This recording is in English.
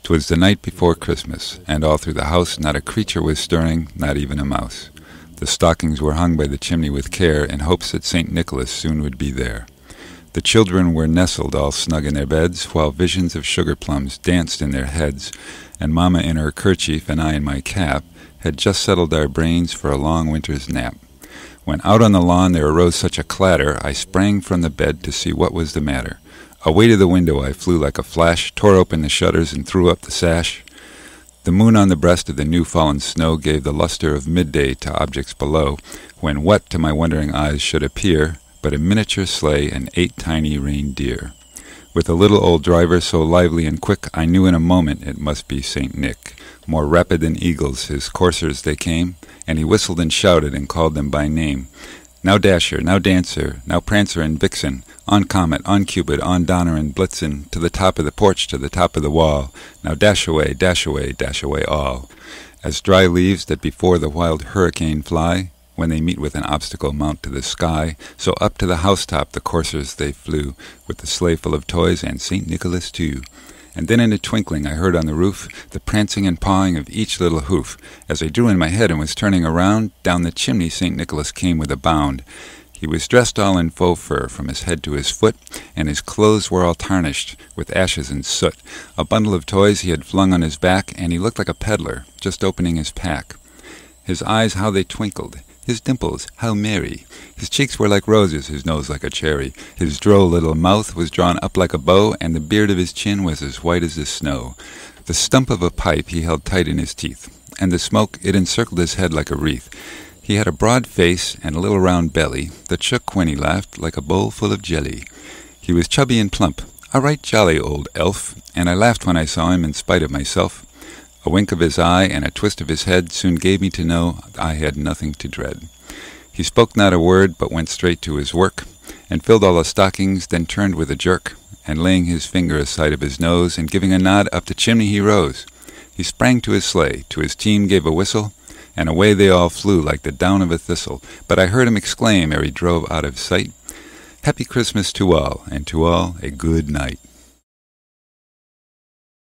'Twas the night before Christmas, and all through the house not a creature was stirring, not even a mouse. The stockings were hung by the chimney with care, in hopes that St. Nicholas soon would be there. The children were nestled all snug in their beds, while visions of sugar plums danced in their heads, and Mamma in her kerchief and I in my cap had just settled our brains for a long winter's nap. When out on the lawn there arose such a clatter, I sprang from the bed to see what was the matter. Away to the window I flew like a flash, tore open the shutters and threw up the sash. The moon on the breast of the new-fallen snow gave the luster of midday to objects below, when what to my wondering eyes should appear but a miniature sleigh and 8 tiny reindeer. With a little old driver so lively and quick, I knew in a moment it must be St. Nick. More rapid than eagles his coursers they came, and he whistled and shouted and called them by name. Now Dasher, now Dancer, now Prancer and Vixen, on Comet, on Cupid, on Donner and Blitzen, to the top of the porch, to the top of the wall. Now dash away all. As dry leaves that before the wild hurricane fly, when they meet with an obstacle mount to the sky, so up to the housetop the coursers they flew, with the sleigh full of toys and St. Nicholas too. And then in a twinkling I heard on the roof the prancing and pawing of each little hoof. As I drew in my head and was turning around, down the chimney St. Nicholas came with a bound. He was dressed all in faux fur from his head to his foot, and his clothes were all tarnished with ashes and soot. A bundle of toys he had flung on his back, and he looked like a peddler just opening his pack. His eyes, how they twinkled! His dimples, how merry! His cheeks were like roses, his nose like a cherry. His droll little mouth was drawn up like a bow, and the beard of his chin was as white as the snow. The stump of a pipe he held tight in his teeth, and the smoke, it encircled his head like a wreath. He had a broad face and a little round belly that shook when he laughed like a bowl full of jelly. He was chubby and plump, a right jolly old elf, and I laughed when I saw him in spite of myself. A wink of his eye and a twist of his head soon gave me to know I had nothing to dread. He spoke not a word, but went straight to his work, and filled all the stockings, then turned with a jerk, and laying his finger aside of his nose, and giving a nod, up the chimney he rose. He sprang to his sleigh, to his team gave a whistle, and away they all flew like the down of a thistle. But I heard him exclaim ere he drove out of sight, "Happy Christmas to all, and to all a good night."